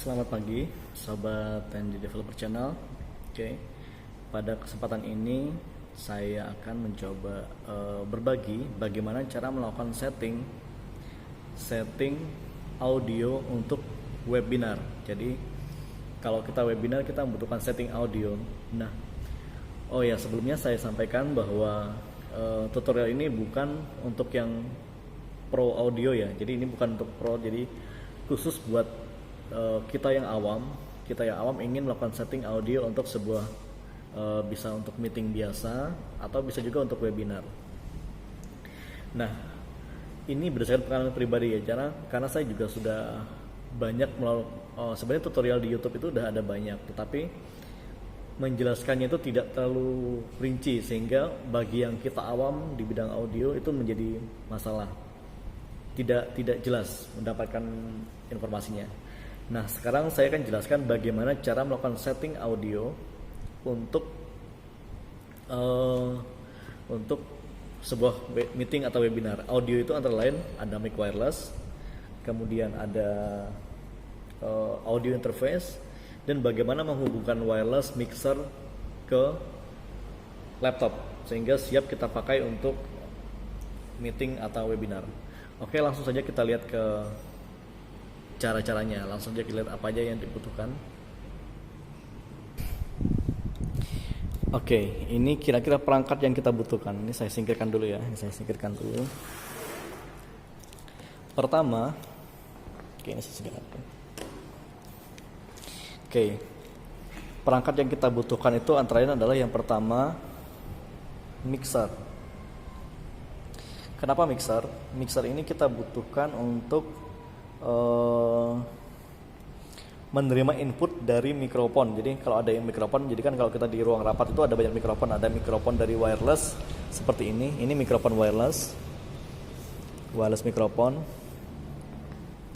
Selamat pagi, sobat TNG Developer Channel. Oke, pada kesempatan ini saya akan mencoba berbagi bagaimana cara melakukan setting audio untuk webinar. Jadi kalau kita webinar kita membutuhkan setting audio. Nah, oh ya, sebelumnya saya sampaikan bahwa tutorial ini bukan untuk yang pro audio ya. Jadi ini bukan untuk pro, jadi khusus buat kita yang awam ingin melakukan setting audio untuk sebuah bisa untuk meeting biasa atau bisa juga untuk webinar. Nah, ini berdasarkan pengalaman pribadi ya, karena saya juga sudah banyak sebenarnya tutorial di YouTube itu udah ada banyak, tetapi menjelaskannya itu tidak terlalu rinci sehingga bagi yang kita awam di bidang audio itu menjadi masalah, tidak jelas mendapatkan informasinya. Nah, sekarang saya akan jelaskan bagaimana cara melakukan setting audio untuk sebuah meeting atau webinar. Audio itu antara lain ada mic wireless, kemudian ada audio interface, dan bagaimana menghubungkan wireless mixer ke laptop sehingga siap kita pakai untuk meeting atau webinar. Oke, langsung saja kita lihat ke cara-caranya. Langsung aja kita lihat apa aja yang dibutuhkan. Oke, ini kira-kira perangkat yang kita butuhkan. Ini saya singkirkan dulu ya. Pertama, oke, ini saya singkirkan. Oke, perangkat yang kita butuhkan itu antara lain adalah yang pertama mixer. Kenapa mixer? Mixer ini kita butuhkan untuk menerima input dari mikrofon. Jadi kalau ada yang mikrofon, jadi kan kalau kita di ruang rapat itu ada banyak mikrofon. Ada mikrofon dari wireless seperti ini. Ini mikrofon wireless mikrofon.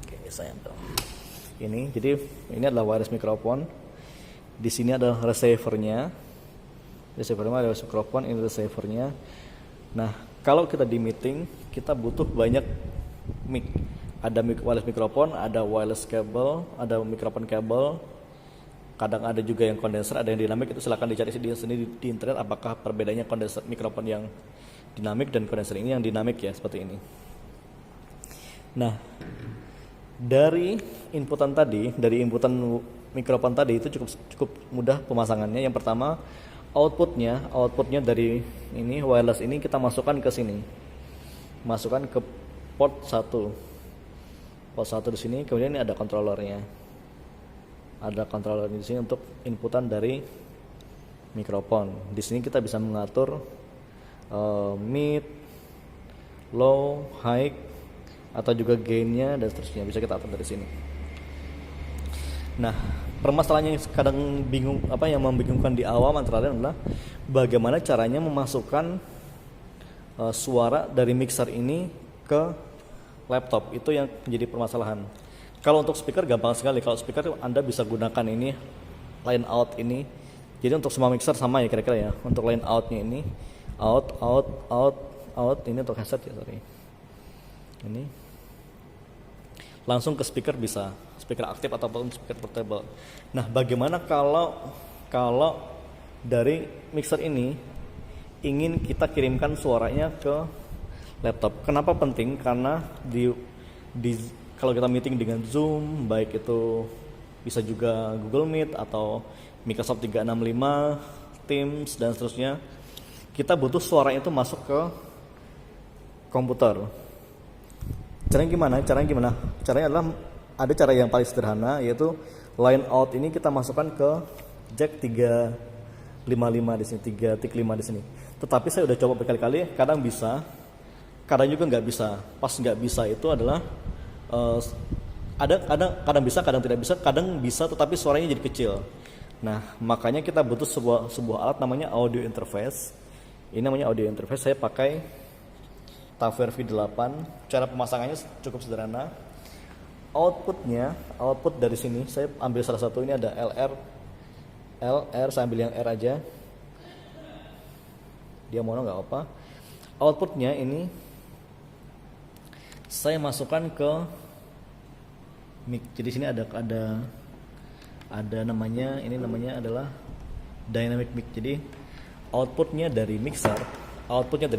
Oke, saya ambil ini. Jadi ini adalah wireless mikrofon. Di sini ada receivernya. Receivernya ada mikrofon, ini receivernya. Nah, kalau kita di meeting, kita butuh banyak mic. Ada wireless mikrofon, ada wireless cable, ada mikrofon kabel. Kadang ada juga yang kondenser, ada yang dinamik. Itu silakan dicari di internet apakah perbedaannya kondenser mikrofon yang dinamik dan kondenser ini yang dinamik ya, seperti ini. Nah, dari inputan mikrofon tadi itu cukup mudah pemasangannya. Yang pertama, outputnya dari ini wireless ini kita masukkan ke sini. Masukkan ke port 1 di sini, kemudian ini ada controllernya. Ada controller di sini untuk inputan dari mikrofon. Di sini kita bisa mengatur mid, low, high, atau juga gainnya dan seterusnya bisa kita atur dari sini. Nah, permasalahannya yang kadang yang membingungkan di awam antara lain adalah bagaimana caranya memasukkan suara dari mixer ini ke laptop. Itu yang menjadi permasalahan. Kalau untuk speaker gampang sekali. Kalau speaker Anda bisa gunakan ini line out ini. Jadi untuk semua mixer sama ya kira-kira ya. Untuk line outnya ini out. Ini untuk headset ya, sorry. Ini langsung ke speaker bisa, speaker aktif ataupun speaker portable. Nah, bagaimana kalau dari mixer ini ingin kita kirimkan suaranya ke laptop? Kenapa penting? Karena kalau kita meeting dengan Zoom, baik itu bisa juga Google Meet atau Microsoft 365, Teams dan seterusnya, kita butuh suara itu masuk ke komputer. Caranya gimana? Caranya adalah ada cara yang paling sederhana, yaitu line out ini kita masukkan ke jack 355 di sini, 3.5 di sini. Tetapi saya udah coba berkali-kali, kadang bisa, kadang juga nggak bisa. Pas nggak bisa itu adalah kadang bisa, kadang tidak bisa, kadang bisa tetapi suaranya jadi kecil. Nah, makanya kita butuh sebuah alat namanya audio interface. Ini namanya audio interface. Saya pakai Taver V8. Cara pemasangannya cukup sederhana. Output dari sini saya ambil salah satu, ini ada LR, saya ambil yang R aja. Dia mono nggak apa. Outputnya ini saya masukkan ke mic. Jadi sini ada ada namanya, ini namanya adalah dynamic mic. Jadi outputnya dari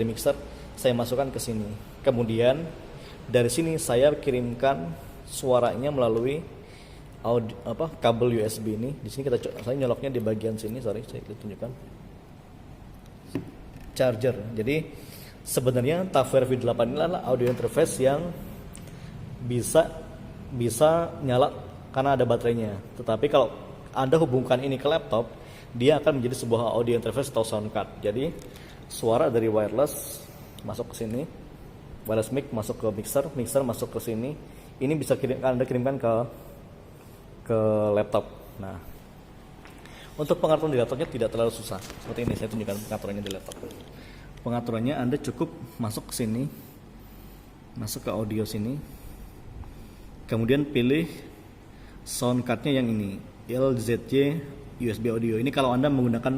mixer saya masukkan ke sini. Kemudian dari sini saya kirimkan suaranya melalui kabel USB ini. Di sini saya nyoloknya di bagian sini, saya tunjukkan. Charger. Jadi sebenarnya TAF V8 ini adalah audio interface yang bisa nyala karena ada baterainya. Tetapi kalau Anda hubungkan ini ke laptop, dia akan menjadi sebuah audio interface atau sound card. Jadi suara dari wireless masuk ke sini, wireless mic masuk ke mixer masuk ke sini. Ini bisa Anda kirimkan ke laptop. Nah, untuk pengaturan di laptopnya tidak terlalu susah. Seperti ini, saya tunjukkan pengaturannya di laptop. Pengaturannya Anda cukup masuk ke sini, masuk ke audio sini, kemudian pilih sound cardnya yang ini, LZJ USB audio. Ini kalau Anda menggunakan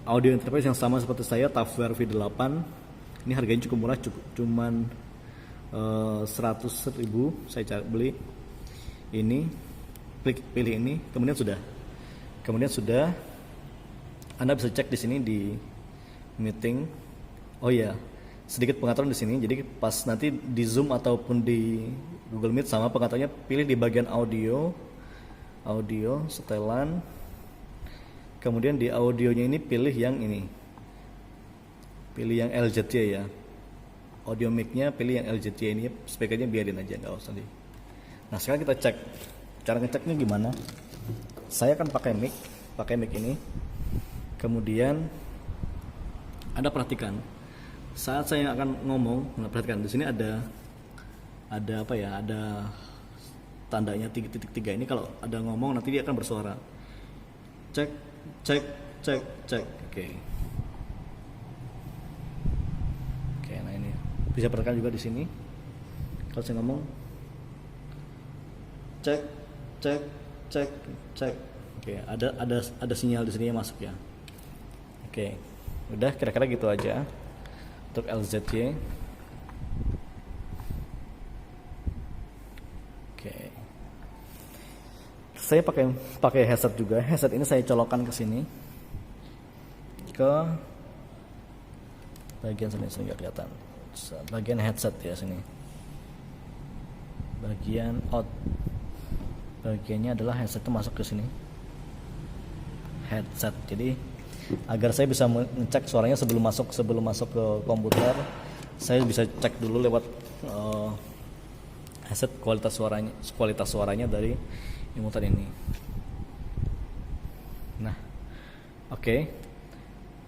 audio interface yang sama seperti saya, TAF V8. Ini harganya cukup murah, cuman 100.000 saya beli. Ini pilih ini, kemudian sudah Anda bisa cek di sini di meeting. Oh ya, sedikit pengaturan di sini. Jadi pas nanti di Zoom ataupun di Google Meet sama pengaturannya, pilih di bagian audio setelan. Kemudian di audionya ini pilih yang ini. Pilih yang LZJ ya. Audio mic-nya pilih yang LZJ ini, speakernya biarin aja, nggak usah di. Nah, sekarang kita cek. Cara ngeceknya gimana? Saya akan pakai mic ini. Kemudian Anda perhatikan saat saya akan ngomong, perhatikan di sini ada apa ya? Ada tandanya titik ini. Kalau ada ngomong nanti dia akan bersuara. Cek. Oke, nah ini bisa perhatikan juga di sini. Kalau saya ngomong cek. Oke, ada sinyal di sini yang masuk ya. Oke, udah kira-kira gitu aja untuk LZJ. Oke, saya pakai headset juga. Headset ini saya colokkan ke sini, ke bagian sini nggak kelihatan. Bagian headset ya sini. Bagian out. Bagiannya adalah headset itu masuk ke sini. Headset. Jadi agar saya bisa ngecek suaranya sebelum masuk ke komputer, saya bisa cek dulu lewat headset kualitas suaranya dari inputan ini. Nah, oke.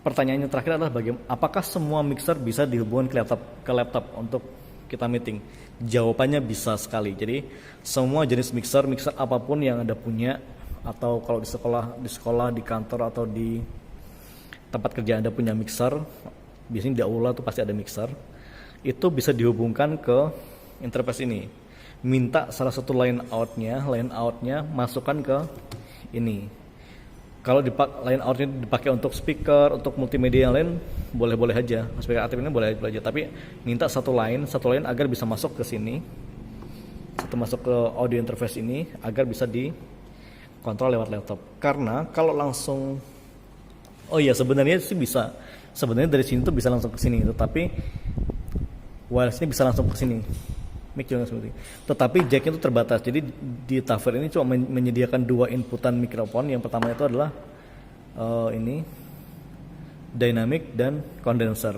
Pertanyaannya terakhir adalah apakah semua mixer bisa dihubungkan ke laptop untuk kita meeting? Jawabannya bisa sekali. Jadi semua jenis mixer apapun yang Anda punya, atau kalau di sekolah, di kantor atau di tempat kerja Anda punya mixer, biasanya di aula tuh pasti ada mixer, itu bisa dihubungkan ke interface ini. Minta salah satu line outnya masukkan ke ini. Kalau line outnya dipakai untuk speaker, untuk multimedia yang lain, boleh-boleh aja. Speaker aktif ini boleh aja. Tapi minta satu line agar bisa masuk ke sini, masuk ke audio interface ini, agar bisa dikontrol lewat laptop. Karena kalau langsung, sebenarnya sih bisa. Sebenarnya dari sini tuh bisa langsung ke sini, tetapi wireless ini bisa langsung ke sini. Mic juga seperti itu. Tetapi jacknya itu terbatas. Jadi di TAF ini cuma menyediakan dua inputan mikrofon. Yang pertama itu adalah ini dynamic dan condenser.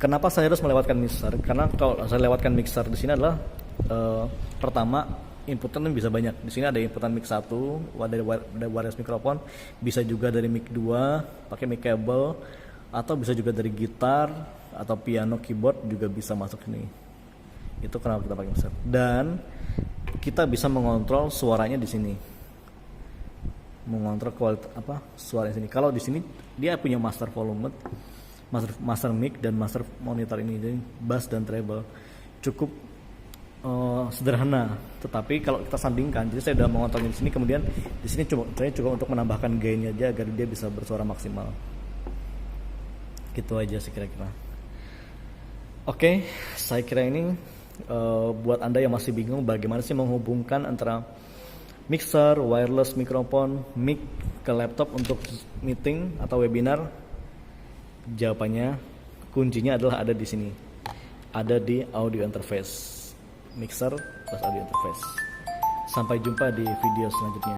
Kenapa saya harus melewatkan mixer? Karena kalau saya lewatkan mixer di sini adalah pertama inputan bisa banyak. Di sini ada inputan mic 1 dari wireless mikrofon, bisa juga dari mic 2 pakai mic cable, atau bisa juga dari gitar atau piano, keyboard juga bisa masuk ini. Itu kenapa kita pakai mixer. Dan kita bisa mengontrol suaranya di sini. Mengontrol kualitas suara di sini. Kalau di sini dia punya master volume, master mic dan master monitor ini. Jadi bass dan treble. Cukup sederhana. Tetapi kalau kita sandingkan, jadi saya sudah mengontrolnya di sini, kemudian di sini saya coba untuk menambahkan gainnya aja agar dia bisa bersuara maksimal. Gitu aja sih kira-kira. Oke, saya kira ini buat Anda yang masih bingung bagaimana sih menghubungkan antara mixer, wireless mikrofon, mic ke laptop untuk meeting atau webinar, jawabannya kuncinya adalah ada di sini. Ada di audio interface. Mixer plus audio interface. Sampai jumpa di video selanjutnya.